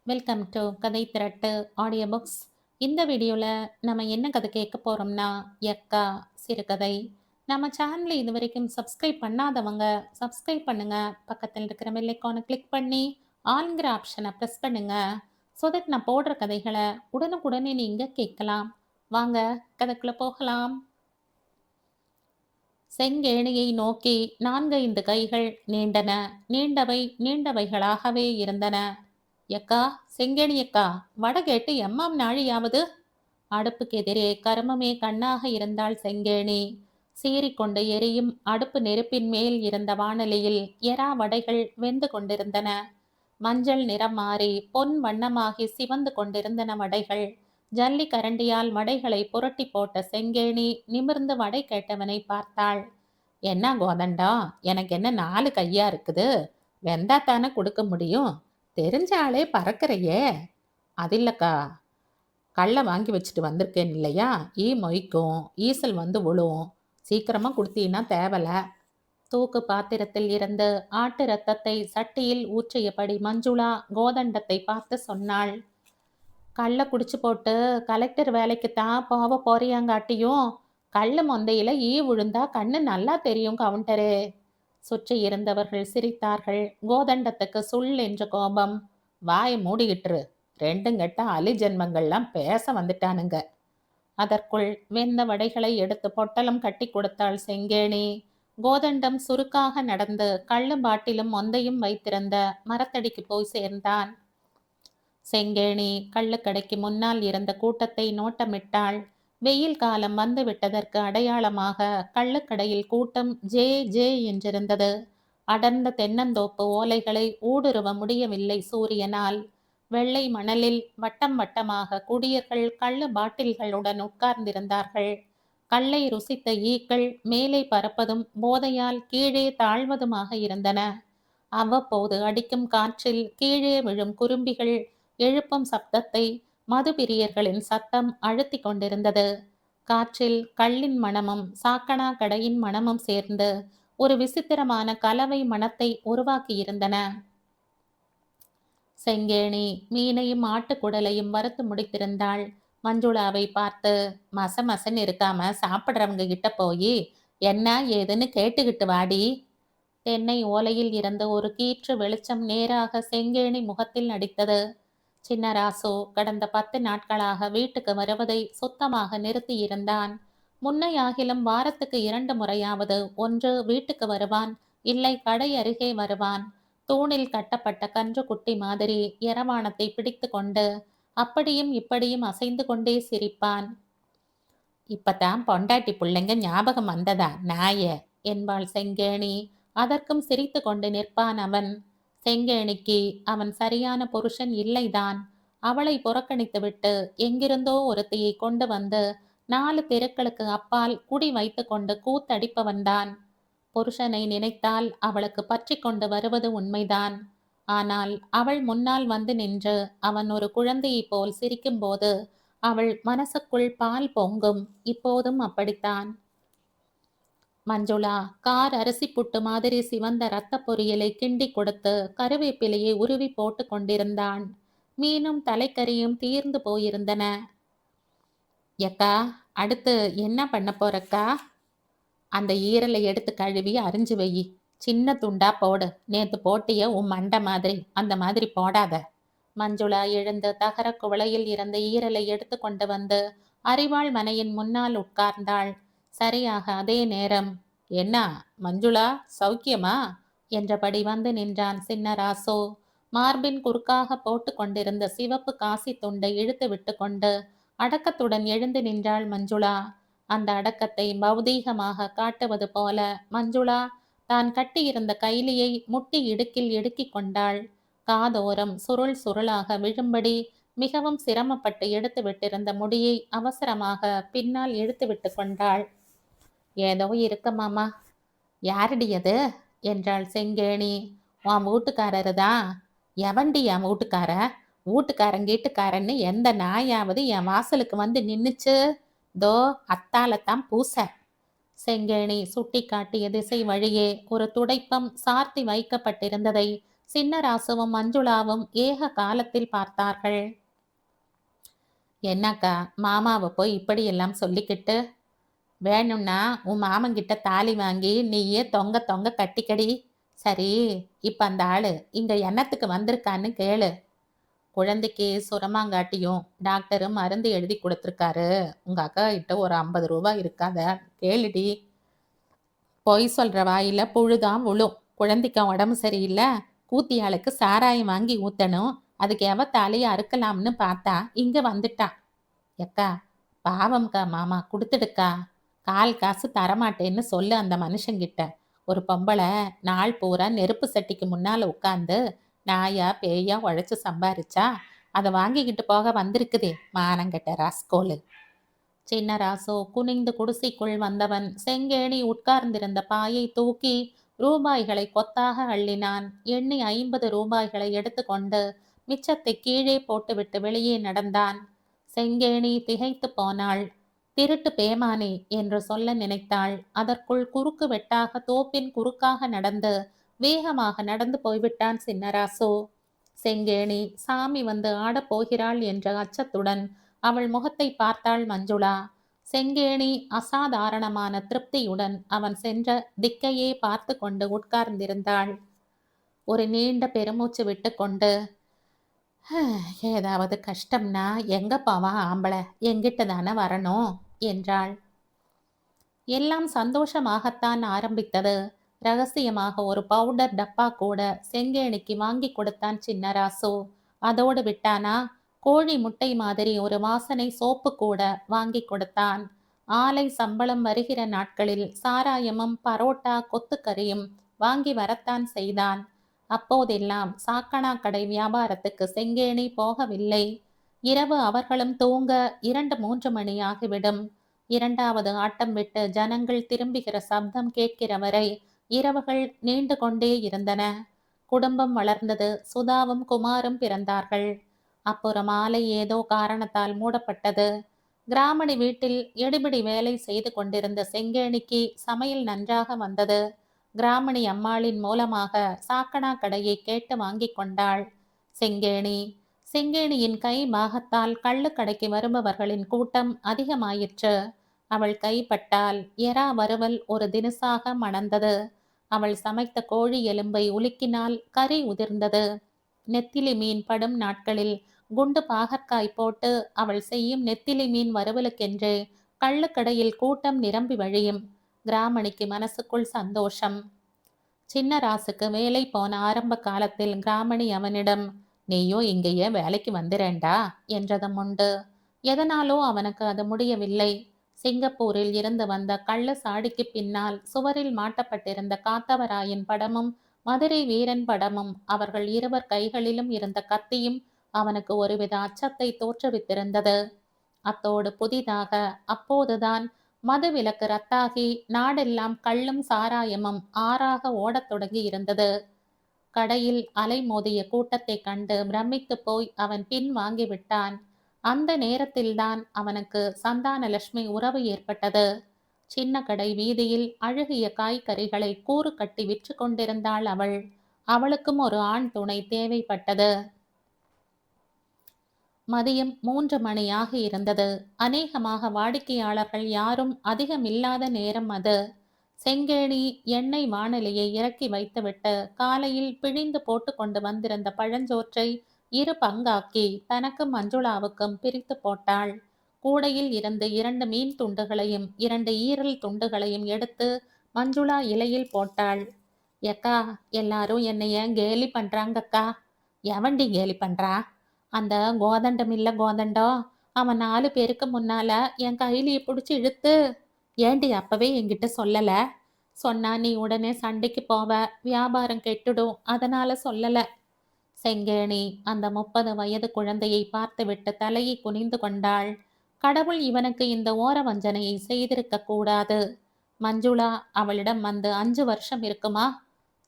Welcome to கதை திரட்டு audio books. இந்த வீடியோவில் நம்ம என்ன கதை கேட்க போகிறோம்னா யக்கா சிறுகதை. நம்ம சேனலை இது வரைக்கும் சப்ஸ்கிரைப் பண்ணாதவங்க சப்ஸ்கிரைப் பண்ணுங்க. பக்கத்தில் இருக்கிற பெல் ஐகானை கிளிக் பண்ணி ஆல்ங்கிற ஆப்ஷனை ப்ரெஸ் பண்ணுங்க. ஸோ தட் நான் போடுற கதைகளை உடனுக்குடனே நீங்கள் கேட்கலாம். வாங்க கதைக்குள்ளே போகலாம். செங்கேணியை நோக்கி 4-5 கைகள் நீண்டன. நீண்டவை நீண்டவைகளாகவே இருந்தன. எக்கா, செங்கேணி அக்கா, வடகேட்டு எம்மாம் நாழியாவது? அடுப்புக்கு எதிரே கருமமே கண்ணாக இருந்தாள் செங்கேணி. சீறிக்கொண்டு எரியும் அடுப்பு நெருப்பின் மேல் இருந்த வாணலியில் எறா வடைகள் வெந்து கொண்டிருந்தன. மஞ்சள் நிறம் மாறி பொன் வண்ணமாகி சிவந்து கொண்டிருந்தன வடைகள். ஜல்லி கரண்டியால் வடைகளை புரட்டி போட்ட செங்கேணி நிமிர்ந்து வடை கேட்டவனை பார்த்தாள். என்ன கோதண்டம், எனக்கு என்ன 4 கையா இருக்குது? வெந்தாத்தானே கொடுக்க முடியும். தெரிஞ்ச ஆளே பறக்கிறையே. அது இல்லக்கா, கல்லை வாங்கி வச்சுட்டு வந்திருக்கேன் இல்லையா, ஈ மொய்க்கும், ஈசல் வந்து விழும். சீக்கிரமா கொடுத்தீங்கன்னா தேவல. தூக்கு பாத்திரத்தில் இருந்து ஆட்டு ரத்தத்தை சட்டியில் ஊற்றியபடி மஞ்சுளா கோதண்டத்தை பார்த்து சொன்னாள். கல்லை குடிச்சு போட்டு கலெக்டர் வேலைக்கு தான் போக போறியாங்காட்டியும் கல்லு மொந்தையில ஈ விழுந்தா கண்ணு நல்லா தெரியும் கவுண்டரே. சுற்றி இருந்தவர்கள் சிரித்தார்கள். கோதண்டத்துக்கு சுள் என்ற கோபம். வாயை மூடிக்கிட்டுரு, ரெண்டும் கெட்ட அலி ஜென்மங்கள்லாம் பேச வந்துட்டானுங்க. அதற்குள் வெந்த வடைகளை எடுத்து பொட்டலம் கட்டி கொடுத்தாள் செங்கேணி. கோதண்டம் சுருக்காக நடந்து கள்ளு பாட்டிலும் மொந்தையும் வைத்திருந்த மரத்தடிக்கு போய் சேர்ந்தான். செங்கேணி கள்ளுக்கடைக்கு முன்னால் இருந்த கூட்டத்தை நோட்டமிட்டாள். வெயில் காலம் வந்து விட்டதற்கு அடையாளமாக கள்ளுக்கடையில் கூட்டம் ஜே ஜே என்றிருந்தது. அடர்ந்த தென்னந்தோப்பு ஓலைகளை ஊடுருவ முடியவில்லை சூரியனால். வெள்ளை மணலில் வட்டம் வட்டமாக குடியர்கள் கள்ளு பாட்டில்களுடன் உட்கார்ந்திருந்தார்கள். கல்லை ருசித்த ஈக்கள் மேலே பறப்பதும் போதையால் கீழே தாழ்வதுமாக இருந்தன. அவ்வப்போது அடிக்கும் காற்றில் கீழே விழும் குரும்பிகள் எழுப்பும் சப்தத்தை மதுபிரியர்களின் சத்தம் அழுத்தி கொண்டிருந்தது. காற்றில் கள்ளின் மணமும் சாக்கணா கடையின் மணமும் சேர்ந்து ஒரு விசித்திரமான கலவை மணத்தை உருவாக்கியிருந்தன. செங்கேணி மீனையும் ஆட்டுக்குடலையும் வறுத்து முடித்திருந்தாள். மஞ்சுளாவை பார்த்து, மசமசன்னு இருக்காம சாப்பிட்றவங்க கிட்ட போய் என்ன ஏதுன்னு கேட்டுக்கிட்டு வாடி. தென்னை ஓலையில் இருந்த ஒரு கீற்று வெளிச்சம் நேராக செங்கேணி முகத்தில் அடித்தது. சின்னராசு கடந்த 10 நாட்களாக வீட்டுக்கு வருவதை சுத்தமாக நிறுத்தியிருந்தான். முன்னையாகிலும் வாரத்துக்கு 2 முறையாவது ஒன்று வீட்டுக்கு வருவான், இல்லை கடை அருகே வருவான். தூணில் கட்டப்பட்ட கன்றுக்குட்டி மாதிரி எரவாணத்தை பிடித்து கொண்டு அப்படியும் இப்படியும் அசைந்து கொண்டே சிரிப்பான். இப்பதான் பொண்டாட்டி பிள்ளைங்க ஞாபகம் வந்ததா நாய என்பாள் செங்கேணி. அதற்கும் சிரித்து கொண்டு நிற்பான் அவன். செங்கேணிக்கு அவன் சரியான புருஷன் இல்லைதான். அவளை புறக்கணித்துவிட்டு எங்கிருந்தோ ஒருத்தியை கொண்டு வந்து 4 தெருக்களுக்கு அப்பால் குடி வைத்து கொண்டு கூத்தடிப்பவன்தான். புருஷனை நினைத்தால் அவளுக்கு பற்றி கொண்டு வருவது உண்மைதான். ஆனால் அவள் முன்னால் வந்து நின்று அவன் ஒரு குழந்தையைப் போல் சிரிக்கும்போது அவள் மனசுக்குள் பால் பொங்கும். இப்போதும் அப்படித்தான். மஞ்சுளா கார் அரிசி புட்டு மாதிரி சிவந்த இரத்த பொரியலை கிண்டி கொடுத்து கருவேப்பிலையை உருவி போட்டு கொண்டிருந்தான். மீனும் தலைக்கறியும் தீர்ந்து போயிருந்தன. எக்கா, அடுத்து என்ன பண்ண போறக்கா? அந்த ஈரலை எடுத்து கழுவி அரிஞ்சு வை. சின்ன துண்டா போடு. நேத்து போட்டிய உன் மண்டை மாதிரி அந்த மாதிரி போடாத. மஞ்சுளா எழுந்து தகர குவளையில் இருந்த ஈரலை எடுத்து கொண்டு வந்து அறிவாள் மனையின் முன்னால் உட்கார்ந்தாள். சரியாக அதே நேரம், என்ன மஞ்சுளா, சௌக்கியமா என்றபடி வந்து நின்றான் சின்னராசு. மார்பின் குறுக்காக போட்டு கொண்டிருந்த சிவப்பு காசி துண்டை இழுத்து விட்டு கொண்டு அடக்கத்துடன் எழுந்து நின்றாள் மஞ்சுளா. அந்த அடக்கத்தை பௌதீகமாக காட்டுவது போல மஞ்சுளா தான் கட்டியிருந்த கைலியை முட்டி இடுக்கில் இடுக்கிக் கொண்டாள். காதோரம் சுருள் சுருளாக விழும்படி மிகவும் சிரமப்பட்டு எடுத்து விட்டிருந்த முடியை அவசரமாக பின்னால் இழுத்து விட்டு கொண்டாள். ஏதோ இருக்கு மாமா. யாரடி அது என்றாள் செங்கேணி. உன் வீட்டுக்காரரு தான். எவண்டி என் வீட்டுக்கார? வீட்டுக்காரன்னு எந்த நாயாவது என் வாசலுக்கு வந்து நின்னுச்சு? தோ அத்தாலத்தான் பூச. செங்கேணி சுட்டி காட்டிய திசை வழியே ஒரு துடைப்பம் சார்த்தி வைக்கப்பட்டிருந்ததை சின்னராசுவும் மஞ்சுளாவும் ஏக காலத்தில் பார்த்தார்கள். என்னக்கா, மாமாவை போய் இப்படியெல்லாம் சொல்லிக்கிட்டு? வேணும்னா உன் மாமன்கிட்ட தாலி வாங்கி நீயே தொங்க தொங்க கட்டிக்கடி. சரி, இப்ப அந்த ஆளு இங்க என்னத்துக்கு வந்திருக்கான்னு கேளு. குழந்தைக்கு சுரமாங்காட்டியும் டாக்டரும் மருந்து எழுதி கொடுத்துருக்காரு. உங்க அக்கா கிட்ட ஒரு 50 ரூபாய் இருக்காத, கேளுடி. பொய் சொல்ற வாயில புழுதான் விழும். குழந்தைக்கு உடம்பு சரியில்லை, கூத்தியாளுக்கு சாராயம் வாங்கி ஊத்தணும், அதுக்கு எவ தலையை அறுக்கலாம்னு பார்த்தா இங்க வந்துட்டா. எக்கா, பாவம்க்கா, மாமா கொடுத்துடுக்கா. கால் காசு தரமாட்டேன்னு சொல்லு அந்த மனுஷங்கிட்ட. ஒரு பொம்பளை நாள் பூரா நெருப்பு சட்டிக்கு முன்னால உட்காந்து நாயா பேயா உழைச்சு சம்பாரிச்சா அதை வாங்கிக்கிட்டு போக வந்திருக்குதே மானங்கெட்ட ராஸ்கோலு. சின்னராசு குனிந்து குடிசைக்குள் வந்தவன் செங்கேணி உட்கார்ந்திருந்த பாயை தூக்கி ரூபாய்களை கொத்தாக அள்ளினான். எண்ணி 50 ரூபாய்களை எடுத்துக்கொண்டு மிச்சத்தை கீழே போட்டுவிட்டு வெளியே நடந்தான். செங்கேணி திகைத்து போனாள். திருட்டு பேமானே என்று சொல்ல நினைத்தாள். அதற்குள் குறுக்கு வெட்டாக தோப்பின் குறுக்காக நடந்து வேகமாக நடந்து போய்விட்டான் சின்னராசு. செங்கேணி சாமி வந்து ஆடப் போகிறாள் என்ற அச்சத்துடன் அவள் முகத்தை பார்த்தாள் மஞ்சுளா. செங்கேணி அசாதாரணமான திருப்தியுடன் அவன் சென்ற திக்கையே பார்த்து கொண்டு உட்கார்ந்திருந்தாள். ஒரு நீண்ட பெருமூச்சு விட்டு கொண்டு, ஏதாவது கஷ்டம்னா எங்க போவான் ஆம்பளை, எங்கிட்ட தானே வரணும் என்றாள். எல்லாம் சந்தோஷமாகத்தான் ஆரம்பித்தது. ரகசியமாக ஒரு பவுடர் டப்பா கூட செங்கேணிக்கு வாங்கி கொடுத்தான் சின்னராசு. அதோடு விட்டானா, கோழி முட்டை மாதிரி ஒரு வாசனை சோப்பு கூட வாங்கி கொடுத்தான். ஆலை சம்பளம் வருகிற நாட்களில் சாராயமும் பரோட்டா கொத்துக்கறியும் வாங்கி வரத்தான் செய்தான். அப்போதெல்லாம் சாக்கணா கடை வியாபாரத்துக்கு செங்கேணி போகவில்லை. இரவு அவர்களும் தூங்க 2-3 மணி ஆகிவிடும். இரண்டாவது ஆட்டம் விட்டு ஜனங்கள் திரும்புகிற சப்தம் கேட்கிற வரை இரவுகள் நீண்டு கொண்டே இருந்தன. குடும்பம் வளர்ந்தது. சுதாவும் குமாரும் பிறந்தார்கள். அப்புறம் ஆலை ஏதோ காரணத்தால் மூடப்பட்டது. கிராமணி வீட்டில் எடுபிடி வேலை செய்து கொண்டிருந்த செங்கேணிக்கு சமையல் நன்றாக வந்தது. கிராமணி அம்மாளின் மூலமாக சாக்கணா கடையை கேட்டு வாங்கி கொண்டாள் செங்கேணியின் கை பாகத்தால் கள்ளுக்கடைக்கு வருபவர்களின் கூட்டம் அதிகமாயிற்று. அவள் கைப்பட்டால் எறா வறுவல் ஒரு தினுசாக மணந்தது. அவள் சமைத்த கோழி எலும்பை உலுக்கினால் கறி உதிர்ந்தது. நெத்திலி மீன் படும் நாட்களில் குண்டு பாகற்காய் போட்டு அவள் செய்யும் நெத்திலி மீன் வறுவலுக்கென்றே கள்ளுக்கடையில் கூட்டம் நிரம்பி வழியும். கிராமணிக்கு மனசுக்குள் சந்தோஷம். சின்னராசுக்கு வேலை போன ஆரம்ப காலத்தில் கிராமணி அவனிடம், நீயும் இங்கேயே வேலைக்கு வந்துறேண்டா என்றதும் உண்டு. எதனாலோ அவனுக்கு அது முடியவில்லை. சிங்கப்பூரில் இருந்து வந்த கள்ள சாடிக்கு பின்னால் சுவரில் மாட்டப்பட்டிருந்த காத்தவராயன் படமும் மதுரை வீரன் படமும் அவர்கள் இருவர் கைகளிலும் இருந்த கத்தியும் அவனுக்கு ஒருவித அச்சத்தை தோற்றுவித்திருந்தது. அத்தோடு புதிதாக அப்போதுதான் மது விலக்கு ரத்தாகி நாடெல்லாம் கள்ளும் சாராயமும் ஆறாக ஓடத் தொடங்கி இருந்தது. கடையில் அலை மோதிய கூட்டத்தை கண்டு பிரமித்து போய் அவன் பின் வாங்கிவிட்டான். அந்த நேரத்தில்தான் அவனுக்கு சந்தானலட்சுமி உறவு ஏற்பட்டது. சின்ன கடை வீதியில் அழுகிய காய்கறிகளை கூறு கட்டி விற்று கொண்டிருந்தாள் அவள். அவளுக்கும் ஒரு ஆண் துணை தேவைப்பட்டது. மதியம் 3 மணியாக இருந்தது. அநேகமாக வாடிக்கையாளர்கள் யாரும் அதிகமில்லாத நேரம் அது. செங்கேணி எண்ணெய் வாணலியை இறக்கி வைத்துவிட்டு காலையில் பிழிந்து போட்டு கொண்டு வந்திருந்த பழஞ்சோற்றை 2 பங்காக்கி தனக்கும் மஞ்சுளாவுக்கும் பிரித்து போட்டாள். கூடையில் இருந்து 2 மீன் துண்டுகளையும் 2 ஈரல் துண்டுகளையும் எடுத்து மஞ்சுளா இலையில் போட்டாள். எக்கா, எல்லாரும் என்னைய கேலி பண்றாங்கக்கா. எவண்டி கேலி பண்றா? அந்த கோதண்டம் இல்ல கோதண்டம், அவன் 4 பேருக்கு முன்னால என் கைலியை பிடிச்சி இழுத்து. ஏண்டி அப்பவே என்கிட்ட சொல்லல? சொன்னா நீ உடனே சண்டைக்கு போவ, வியாபாரம் கெட்டுடும், அதனால சொல்லல. செங்கேணி அந்த 30 வயது குழந்தையை பார்த்துவிட்டு தலையை குனிந்து கொண்டாள். கடவுள் இவனுக்கு இந்த ஓர வஞ்சனையை செய்திருக்க கூடாது. மஞ்சுளா அவளிடம் வந்து 5 வருஷம் இருக்குமா?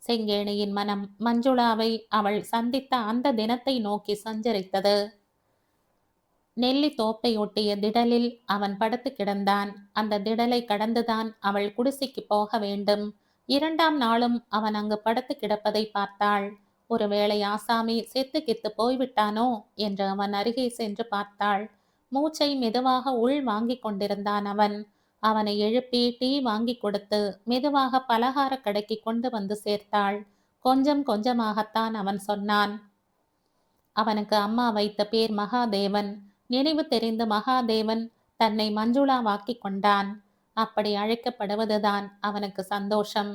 செங்கேணியின் மனம் மஞ்சுளாவை அவள் சந்தித்த அந்த தினத்தை நோக்கி சஞ்சரித்தது. நெல்லி தோப்பை ஒட்டிய திடலில் அவன் படுத்து கிடந்தான். அந்த திடலை கடந்துதான் அவள் குடிசைக்கு போக வேண்டும். 2ஆம் நாளும் அவன் அங்கு படுத்து கிடப்பதை பார்த்தாள். ஒருவேளை ஆசாமி செத்து கித்து போய்விட்டானோ என்று அவன் அருகே சென்று பார்த்தாள். மூச்சை மெதுவாக உள் வாங்கிக் கொண்டிருந்தான் அவன். அவனை எழுப்பி டீ வாங்கி கொடுத்து மெதுவாக பலகார கடைக்கு கொண்டு வந்து சேர்த்தாள். கொஞ்சம் கொஞ்சமாகத்தான் அவன் சொன்னான். அவனுக்கு அம்மா வைத்த பேர் மகாதேவன். நினைவு தெரிந்து மகாதேவன் தன்னை மஞ்சுளாவாக்கிக் கொண்டான். அப்படி அழைக்கப்படுவதுதான் அவனுக்கு சந்தோஷம்.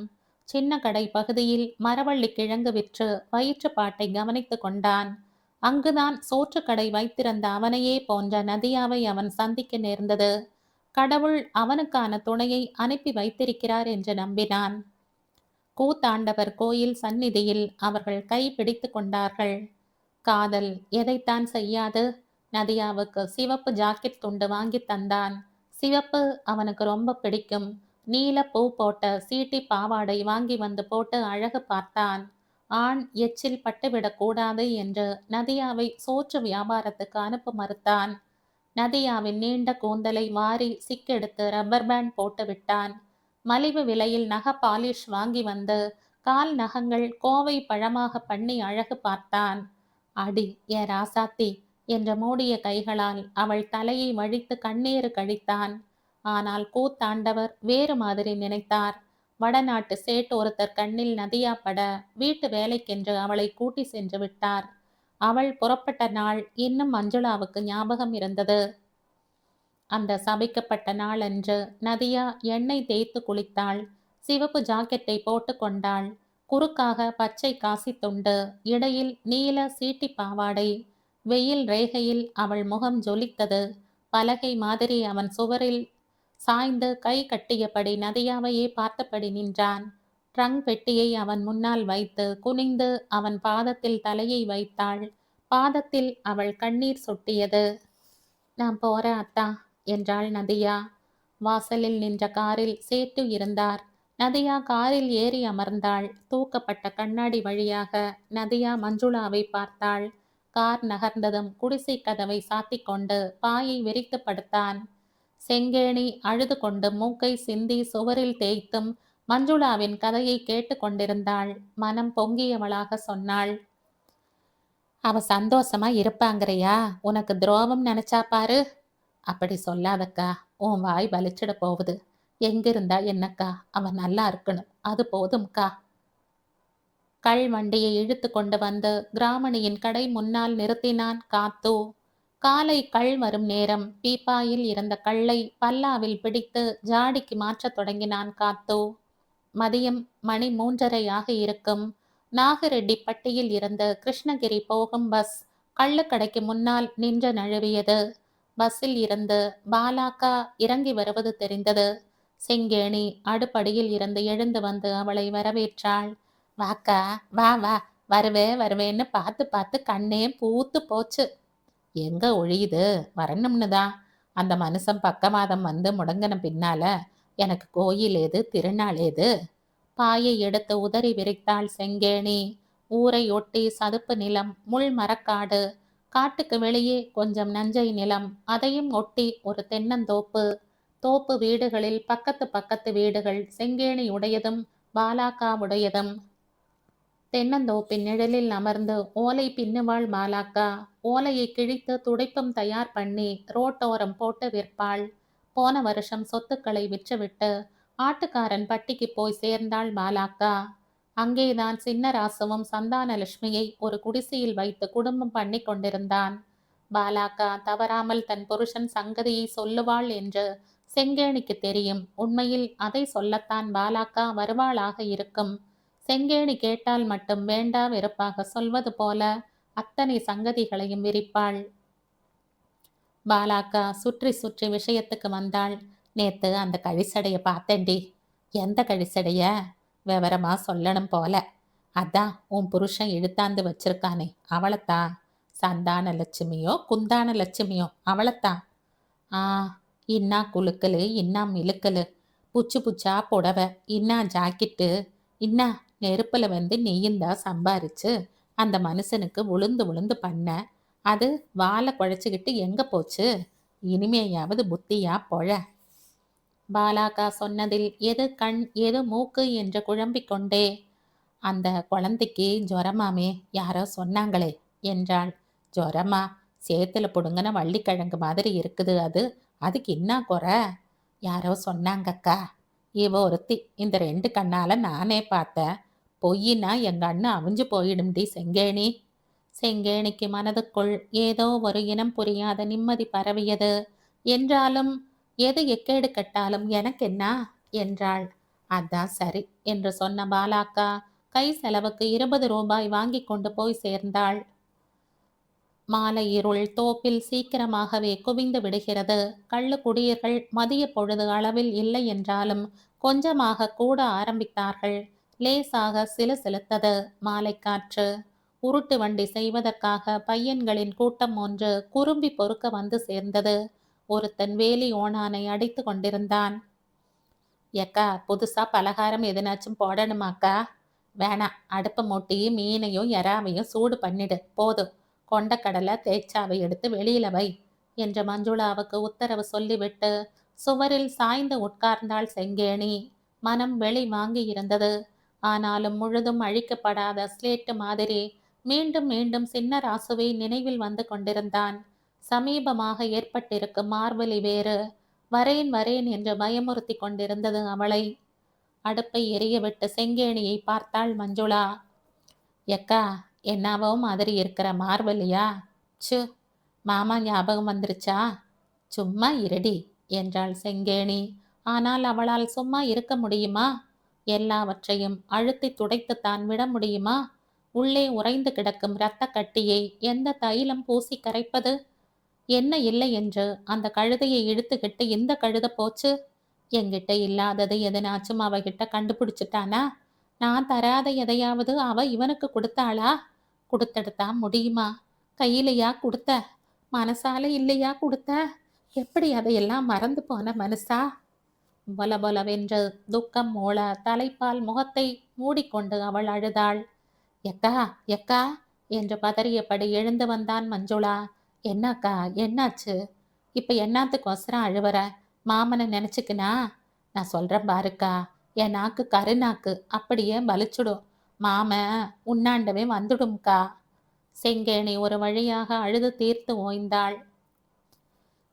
சின்ன கடை பகுதியில் மரவள்ளி கிழங்கு விற்று வயிற்றுப்பாட்டை கவனித்து கொண்டான். அங்குதான் சோற்றுக்கடை வைத்திருந்த அவனையே போன்ற நதியாவை அவன் சந்திக்க நேர்ந்தது. கடவுள் அவனுக்கான துணையை அனுப்பி வைத்திருக்கிறார் என்று நம்பினான். கூத்தாண்டவர் கோயில் சந்நிதியில் அவர்கள் கை பிடித்து கொண்டார்கள். காதல் எதைத்தான் செய்யாது? நதியாவுக்கு சிவப்பு ஜாக்கெட் துண்டு வாங்கி தந்தான். சிவப்பு அவனுக்கு ரொம்ப பிடிக்கும். நீல பூ போட்ட சீட்டி பாவாடை வாங்கி வந்து போட்டு அழகு பார்த்தான். ஆண் எச்சில் பட்டுவிடக்கூடாது என்று நதியாவை சோற்று வியாபாரத்துக்கு அனுப்ப மறுத்தான். நதியாவின் நீண்ட கூந்தலை வாரி சிக்கெடுத்து ரப்பர் பேண்ட் போட்டு விட்டான். மலிவு விலையில் நகை பாலிஷ் வாங்கி வந்து கால் நகங்கள் கோவை பழமாக பண்ணி அழகு பார்த்தான். அடி ஏ ராசாத்தி என்ற மூடிய கைகளால் அவள் தலையை வழித்து கண்ணீர் கழித்தான். ஆனால் கூத்தாண்டவர் வேறு மாதிரி நினைத்தார். வடநாட்டு சேட் ஒருத்தர் கண்ணில் நதியா பட வீட்டு வேலைக்கென்று அவளை கூட்டி சென்று விட்டார். அவள் புறப்பட்ட நாள் இன்னும் மஞ்சுளாவுக்கு ஞாபகம் இருந்தது. அந்த சபிக்கப்பட்ட நாள் அன்று நதியா எண்ணெய் தேய்த்து குளித்தாள். சிவப்பு ஜாக்கெட்டை போட்டு கொண்டாள். குறுக்காக பச்சை காசி துண்டு, இடையில் நீல சீட்டி பாவாடை. வெயில் ரேகையில் அவள் முகம் ஜொலித்தது. பலகை மாதிரி அவன் சுவரில் சாய்ந்து கை கட்டியபடி நதியாவையே பார்த்தபடி நின்றான். ட்ரங்க் பெட்டியை அவன் முன்னால் வைத்து குனிந்து அவன் பாதத்தில் தலையை வைத்தாள். பாதத்தில் அவள் கண்ணீர் சொட்டியது. நான் போறேன் அத்தா என்றாள் நதியா. வாசலில் நின்ற காரில் சேட்டு இருந்தார். நதியா காரில் ஏறி அமர்ந்தாள். தூக்கப்பட்ட கண்ணாடி வழியாக நதியா மஞ்சுளாவை பார்த்தாள். கார் நகர்ந்ததும் குடிசை கதவை சாத்திக் கொண்டு பாயை விரித்து படுத்தான். செங்கேணி அழுது கொண்டு மூக்கை சிந்தி சுவரில் தேய்த்தும் மஞ்சுளாவின் கதையை கேட்டு கொண்டிருந்தாள். மனம் பொங்கியவளாக சொன்னாள். அவ சந்தோஷமா இருப்பாங்கறையா, உனக்கு துரோகம் நினைச்சா பாரு. அப்படி சொல்லாதக்கா, உன் வாய் வலிச்சிட போகுது. எங்கிருந்தா என்னக்கா, அவன் நல்லா இருக்கணும், அது போதும்க்கா. கள் வண்டியை இழுத்து கொண்டு வந்து கிராமணியின் கடை முன்னால் நிறுத்தினான் காத்து. காலை கள் வரும் நேரம் பீப்பாயில் இருந்த கல்லை பல்லாவில் பிடித்து ஜாடிக்கு மாற்றத் தொடங்கினான் காத்து. மதியம் மணி 3:30 இருக்கும். நாகரெட்டிப்பட்டியில் இருந்து கிருஷ்ணகிரி போகும் பஸ் கள்ளுக்கடைக்கு முன்னால் நின்று நழுவியது. பஸ்ஸில் இருந்து பாலாக்கா இறங்கி வருவது தெரிந்தது. செங்கேணி அடுப்படியில் இருந்து எழுந்து வந்து அவளை வரவேற்றாள். வாக்கா, வா வா, வருவேன்னு பார்த்து பார்த்து கண்ணே பூத்து போச்சு. எங்க ஒழியுது, வரணும்னு தான். அந்த மனுஷன் பக்கவாதம் வந்து முடங்கின பின்னால எனக்கு கோயில் ஏது, திருநாள் ஏது? பாயை எடுத்து உதறி விரித்தாள் செங்கேணி. ஊரை ஒட்டி சதுப்பு நிலம், முள் மரக்காடு, காட்டுக்கு வெளியே கொஞ்சம் நஞ்சை நிலம், அதையும் ஒட்டி ஒரு தென்னந்தோப்பு. தோப்பு வீடுகளில் பக்கத்து பக்கத்து வீடுகள், செங்கேணி உடையதும் பாலாக்காவுடையதும். தென்னந்தோப்பின் நிழலில் அமர்ந்து ஓலை பின்னுவாள் பாலாக்கா. ஓலையை கிழித்து துடைப்பம் தயார் பண்ணி ரோட்டோரம் போட்டு விற்பாள். போன வருஷம் சொத்துக்களை விற்றுவிட்டு ஆட்டுக்காரன் பட்டிக்கு போய் சேர்ந்தாள் பாலாக்கா. அங்கேதான் சின்னராசுவும் சந்தானலட்சுமியை ஒரு குடிசையில் வைத்து குடும்பம் பண்ணி கொண்டிருந்தான். பாலாக்கா தவறாமல் தன் புருஷன் சங்கதியை சொல்லுவாள் என்று செங்கேணிக்கு தெரியும். உண்மையில் அதை சொல்லத்தான் பாலாக்கா வருவாளாக இருக்கும். செங்கேணி கேட்டால் மட்டும் வேண்டா வெறுப்பாக சொல்வது போல அத்தனை சங்கதிகளையும் விரிப்பாள். பாலாக்கா சுற்றி சுற்றி விஷயத்துக்கு வந்தாள். நேத்து அந்த கழிசடைய பார்த்தேன்டி. எந்த கழிசடைய? விவரமா சொல்லணும் போல. அதான் உன் புருஷன் இழுத்தாந்து வச்சிருக்கானே, அவளைத்தான். சந்தான லட்சுமியோ குந்தான லட்சுமியோ, அவளைத்தான். ஆ, இன்னா குலுக்கலு, இன்னா மிளுக்கலு, புச்சு புச்சா புடவை, இன்னா ஜாக்கெட்டு, இன்னா நெருப்புல வந்து நெய்யுந்தா சம்பாரிச்சு அந்த மனுஷனுக்கு உளுந்து உளுந்து பண்ண. அது வாழை குழைச்சிக்கிட்டு எங்க போச்சு? இனிமேயாவது புத்தியா பொழ. பாலாக்கா சொன்னதில் எது கண் எது மூக்கு என்று குழம்பிக் கொண்டே, அந்த குழந்தைக்கு ஜுரமாமே, யாரோ சொன்னாங்களே என்றாள். ஜுரமா? சேத்துல புடுங்கின வள்ளிக்கிழங்கு மாதிரி இருக்குது அது. அதுக்கு என்ன குறை? யாரோ சொன்னாங்கக்கா. இவ ஒருத்தி, இந்த 2 கண்ணால நானே பார்த்தேன். பொய்யினா எங்க அண்ணன் அவிஞ்சு போயிடும்டி செங்கேணி. செங்கேணிக்கு மனதுக்குள் ஏதோ ஒரு இனம் புரியாத நிம்மதி பரவியது. என்றாலும் எது எக்கேடு கட்டாலும் எனக்கென்ன என்றாள். அதான் சரி என்று சொன்ன பாலாக்கா கை செலவுக்கு 20 ரூபாய் வாங்கி கொண்டு போய் சேர்ந்தாள். மாலை இருள் தோப்பில் சீக்கிரமாகவே குவிந்து விடுகிறது. கள்ளு குடியர்கள் மதிய பொழுது அளவில் இல்லை என்றாலும் கொஞ்சமாக கூட ஆரம்பித்தார்கள். லேசாக சிலுசிலுத்தது மாலை காற்று. உருட்டு வண்டி செய்வதற்காக பையன்களின் கூட்டம் ஒன்று குறும்பி பொறுக்க வந்து சேர்ந்தது. ஒருத்தன் வேலி ஓணானை அடித்து கொண்டிருந்தான். எக்கா, புதுசா பலகாரம் எதுனாச்சும் போடணுமாக்கா? வேணாம், அடுப்பை மூட்டி மீனையும் எறாவையும் சூடு பண்ணிடு போதும். கொண்டக்கடலை தேய்ச்சாவை எடுத்து வெளியில வை என்று மஞ்சுளாவுக்கு உத்தரவு சொல்லிவிட்டு சுவரில் சாய்ந்து உட்கார்ந்தாள் செங்கேணி. மனம் வெளி வாங்கி இருந்தது. ஆனாலும் முழுதும் அழிக்கப்படாத ஸ்லேட்டு மாதிரி மீண்டும் மீண்டும் சின்ன ராசுவை நினைவில் வந்து கொண்டிருந்தான். சமீபமாக ஏற்பட்டிருக்கும் மார்வலி வேறு. வரேன் வரேன் என்று பயமுறுத்தி கொண்டிருந்தது அவளை. அடுப்பை எரியவிட்டு செங்கேணியை பார்த்தாள் மஞ்சுளா. எக்கா, என்னாவோ மாதிரி இருக்கிற மார்வலியா? சு, மாமா ஞாபகம் வந்துருச்சா? சும்மா இருடி என்றாள் செங்கேணி. ஆனால் அவளால் சும்மா இருக்க முடியுமா? எல்லாவற்றையும் அழுத்தி துடைத்துத்தான் விட முடியுமா? உள்ளே உறைந்து கிடக்கும் இரத்த கட்டியை எந்த தைலம் பூசி கரைப்பது? என்ன இல்லை என்று அந்த கழுதையை இழுத்துக்கிட்டு இந்த கழுத போச்சு. என்கிட்ட இல்லாதது எதனாச்சும் அவகிட்ட கண்டுபிடிச்சிட்டானா? நான் தராத எதையாவது அவ இவனுக்கு கொடுத்தாளா? கொடுத்தெடுத்தா முடியுமா? கையிலையா கொடுத்த? மனசால இல்லையா கொடுத்த? எப்படி அதையெல்லாம் மறந்து போன மனசா? பொலபொலவென்று துக்கம் மூள தலைப்பால் முகத்தை மூடிக்கொண்டு அவள் அழுதாள். எக்கா, எக்கா என்று பதறியபடி எழுந்து வந்தான் மஞ்சுளா. என்னாக்கா, என்னாச்சு? இப்ப என்னத்துக்கோசரம் அழுவற? மாமனை நினைச்சுக்கினா? நான் சொல்றேன் பாருக்கா, என் நாக்கு கருநாக்கு, அப்படியே பலிச்சுடும். மாம உண்ணாண்டவே வந்துடும்க்கா. செங்கேணி ஒரு வழியாக அழுது தீர்த்து ஓய்ந்தாள்.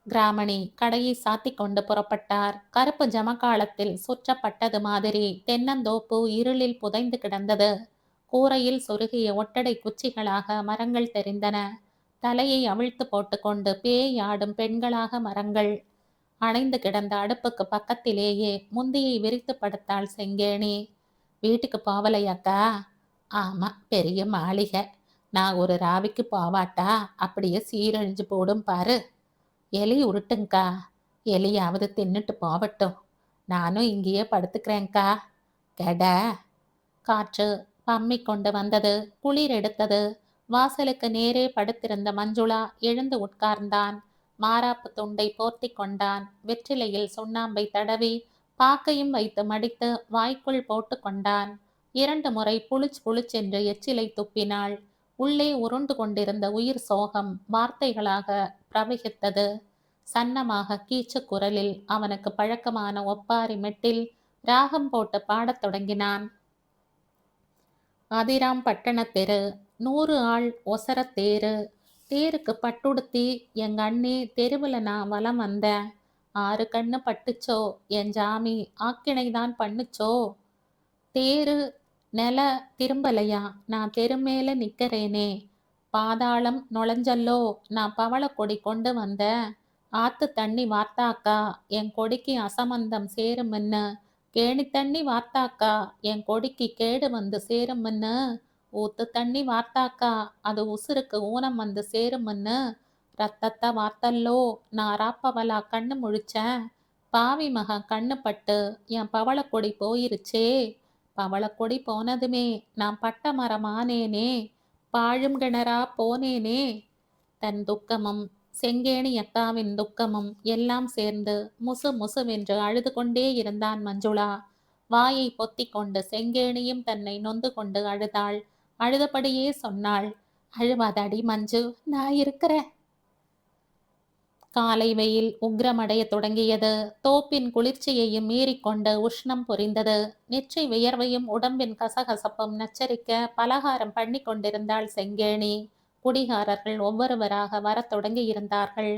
கிராமணி கடையை சாத்தி கொண்டு புறப்பட்டார். கருப்பு ஜமக்காலத்தில் சுற்றப்பட்டது மாதிரி தென்னந்தோப்பு இருளில் புதைந்து கிடந்தது. கூரையில் சொருகிய ஒட்டடை குச்சிகளாக மரங்கள் தெரிந்தன. தலையை அவிழ்த்து போட்டுக்கொண்டு பேய் ஆடும் பெண்களாக மரங்கள். அணைந்து கிடந்த அடுப்புக்கு பக்கத்திலேயே முந்தியை விரித்து படுத்தாள் செங்கேணி. வீட்டுக்கு போவலையாக்கா? ஆமா, பெரிய மாளிகை. நான் ஒரு ராவிக்கு போவாட்டா அப்படியே சீரழிஞ்சு போடும் பாரு. எலி உருட்டுங்கக்கா. எலியாவது தின்னுட்டு போவட்டும். நானும் இங்கேயே படுத்துக்கிறேன்க்கா. கெட. காற்று பம்மி கொண்டு வந்தது. குளிர் எடுத்தது. வாசலுக்கு நேரே படுத்திருந்த மஞ்சுளா எழுந்து உட்கார்ந்தான். மாராப்பு துண்டை போர்த்தி கொண்டான். வெற்றிலையில் சுண்ணாம்பை தடவி பாக்கையும் வைத்து மடித்து வாய்க்குள் போட்டு கொண்டான். 2 முறை புளிச் புளிச்சென்று எச்சிலை துப்பினாள். உள்ளே உருண்டு கொண்டிருந்த உயிர் சோகம் வார்த்தைகளாக பிரவகித்தது. சன்னமாக கீச்சு குரலில் அவனுக்கு பழக்கமான ஒப்பாரி மெட்டில் ராகம் போட்டு பாடத் தொடங்கினான். அதிராம் பட்டண தெரு, 100 ஆள் ஒசர தேரு. தேருக்கு பட்டுடுத்தி எங்க அண்ணே தெருவில் நான் வலம் வந்தேன். 6 கண்ணு பட்டுச்சோ, என் ஜாமி ஆக்கினைதான் பண்ணுச்சோ. தேரு நெல திரும்பலையா, நான் தெருமேல நிக்கிறேனே. பாதாளம் நுழைஞ்சல்லோ, நான் பவளக்கொடி கொண்டு வந்தேன். ஆத்து தண்ணி வார்த்தாக்கா, என் கொடிக்கு அசமந்தம் சேருமின்னு. கேணி தண்ணி வார்த்தாக்கா, என் கொடிக்கு கேடு வந்து சேருமின்னு. ஊத்து தண்ணி வார்த்தாக்கா, அது உசுருக்கு ஊனம் வந்து சேருமின்னு. ரத்தத்தை வார்த்தல்லோ, நான் ராப்பவலா கண்ணு முழிச்சேன். பாவி மகன் கண்ணு பட்டு என் பவளக்கொடி போயிருச்சே. பவளக்கொடி போனதுமே நான் பட்ட மரமானேனே. பாழும் கிணறா போனேனே. தன் துக்கமும் செங்கேணி அக்காவின் துக்கமும் எல்லாம் சேர்ந்து முசு முசுவென்று அழுது கொண்டே இருந்தான் மஞ்சுளா. வாயை பொத்தி கொண்டு செங்கேணியும் தன்னை நொந்து கொண்டு அழுதாள். அழுதபடியே சொன்னாள். அழுவாதாடி மஞ்சு, நான் இருக்கிறேன். காலை வெயில் உக்கிரமடைய தொடங்கியது. தோப்பின் குளிர்ச்சியையும் மீறிக்கொண்டு உஷ்ணம் புரிந்தது. நெற்றி வியர்வையும் உடம்பின் கசகசப்பும் நச்சரிக்க பலகாரம் பண்ணி கொண்டிருந்தாள் செங்கேணி. குடிகாரர்கள் ஒவ்வொருவராக வரத் தொடங்கியிருந்தார்கள்.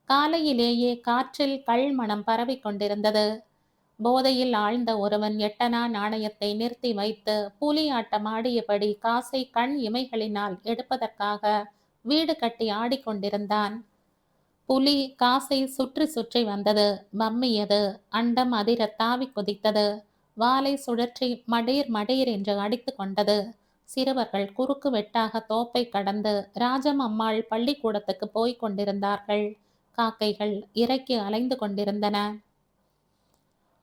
காலையிலேயே காற்றில் கள் மணம் பரவிக் கொண்டிருந்தது. போதையில் ஆழ்ந்த ஒருவன் எட்டனா நாணயத்தை நிறுத்தி வைத்து புலியாட்டம் ஆடியபடி காசை கண் இமைகளினால் எடுப்பதற்காக வீடு கட்டி ஆடிக்கொண்டிருந்தான். புலி காசை சுற்றி சுற்றி வந்தது. பம்மியது. அண்டம் அதிர தாவி குதித்தது. வாலை சுழற்றி மடீர் மடீர் என்று அடித்து கொண்டது. சிறுவர்கள் குறுக்கு வெட்டாக தோப்பை கடந்து ராஜம் அம்மாள் பள்ளிக்கூடத்துக்கு போய்க் கொண்டிருந்தார்கள். காக்கைகள் இறைக்கு அலைந்து கொண்டிருந்தன.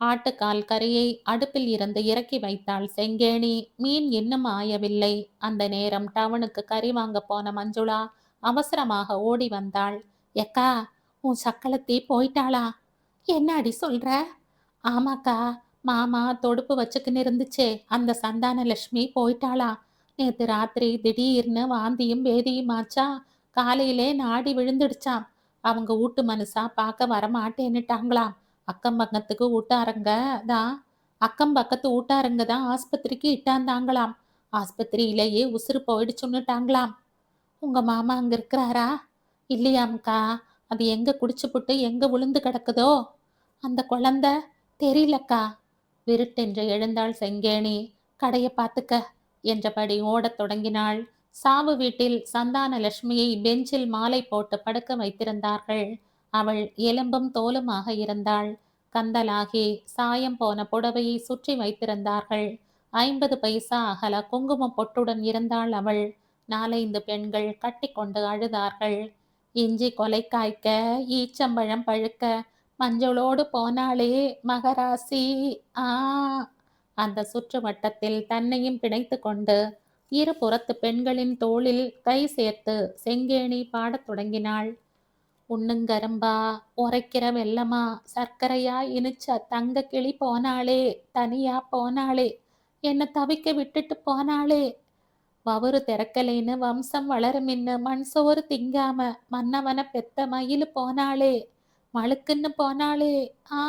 ஆட்டுக்கால் கறியை அடுப்பில் இருந்து இறக்கி வைத்தாள் செங்கேணி. மீன் இன்னும் ஆயவில்லை. அந்த நேரம் டவுனுக்கு கறி வாங்க போன மஞ்சுளா அவசரமாக ஓடி வந்தாள். எக்கா, உன் சக்களத்தி போயிட்டாளா? என்னடி சொல்ற? ஆமாக்கா, மாமா தொடுப்பு வச்சுக்கின்னு இருந்துச்சே அந்த சந்தான லட்சுமி போயிட்டாளா? நேத்து ராத்திரி திடீர்னு வாந்தியும் பேதியுமாச்சா. காலையிலே நாடி விழுந்துடுச்சாம். அவங்க வீட்டு மனுஷா பார்க்க வரமாட்டேன்னுட்டாங்களாம். அக்கம் பக்கத்துக்கு ஊட்டாரங்க தான் அக்கம் பக்கத்து ஊட்டாரங்க தான் ஆஸ்பத்திரிக்கு இட்டாந்தாங்களாம். ஆஸ்பத்திரியிலேயே உசுறு போயிடுச்சுன்னுட்டாங்களாம். உங்க மாமா அங்க இருக்கிறாரா? இல்லையாம்க்கா, அது எங்க குடிச்சுப்புட்டு எங்க விழுந்து கிடக்குதோ அந்த குழந்தை தெரியலக்கா. விருட்டென்று எழுந்தாள் செங்கேணி. கடைய பார்த்துக்க என்றபடி ஓடத் தொடங்கினாள். சாவு வீட்டில் சந்தான லட்சுமியை பெஞ்சில் மாலை போட்டு படுக்க வைத்திருந்தார்கள். அவள் எலும்பும் தோலுமாக இருந்தாள். கந்தலாகி சாயம் போன புடவையை சுற்றி வைத்திருந்தார்கள். 50 பைசா அகல குங்கும பொட்டுடன் இருந்தாள் அவள். 4-5 பெண்கள் கட்டிக்கொண்டு அழுதார்கள். இஞ்சி கொலை காய்க்க, ஈச்சம்பழம் பழுக்க, மஞ்சளோடு போனாளே மகராசி. ஆ. அந்த சுற்று வட்டத்தில் தன்னையும் பிணைத்து கொண்டு இருபுறத்து பெண்களின் தோளில் கை சேர்த்து செங்கேணி பாடத் தொடங்கினாள். உண்ணுங்கரும்பா, உரைக்கிற வெல்லமா, சர்க்கரையா இனிச்ச தங்க கிளி போனாளே, தனியா போனாளே, என்ன தவிக்க விட்டுட்டு போனாளே. வவுறு திறக்கலைன்னு வம்சம் வளருமின்னு மண் சோறு திங்காம மன்னவன பெத்த மயிலு போனாளே, மழுக்குன்னு போனாளே. ஆ.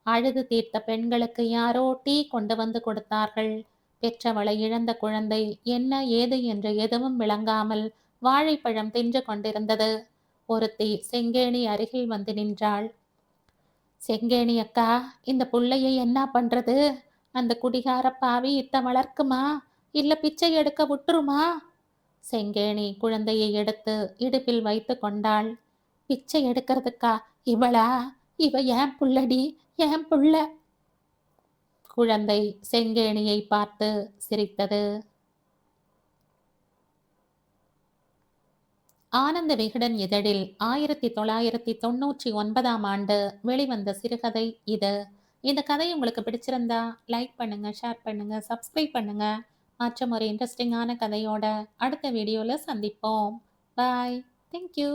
அழுது தீர்த்த பெண்களுக்கு யாரோ டீ கொண்டு வந்து கொடுத்தார்கள். பெற்றவளை இழந்த குழந்தை என்ன ஏது என்று எதுவும் விளங்காமல் வாழைப்பழம் தின்று கொண்டிருந்தது. ஒருத்தி செங்கேணி அருகில் வந்து நின்றாள். செங்கேணி அக்கா, இந்த புள்ளைய என்ன பண்றது? அந்த குடிகார பாவி இத்த வளர்க்குமா, இல்ல பிச்சை எடுக்க விட்டுருமா? செங்கேணி குழந்தையை எடுத்து இடுப்பில் வைத்து கொண்டாள். பிச்சை எடுக்கிறதுக்கா? இவளா? இவ ஏன் புள்ளடி, ஏன் புள்ள. குழந்தை செங்கேணியை பார்த்து சிரித்தது. ஆனந்த விகடன் இதழில் 1999ஆம் ஆண்டு வெளிவந்த சிறுகதை இது. இந்த கதை உங்களுக்கு பிடிச்சிருந்தா லைக் பண்ணுங்க, ஷேர் பண்ணுங்க, சப்ஸ்கிரைப் பண்ணுங்க. மற்றும் ஒரு இன்ட்ரெஸ்டிங்கான கதையோட அடுத்த வீடியோல சந்திப்போம். பாய். தேங்க்யூ.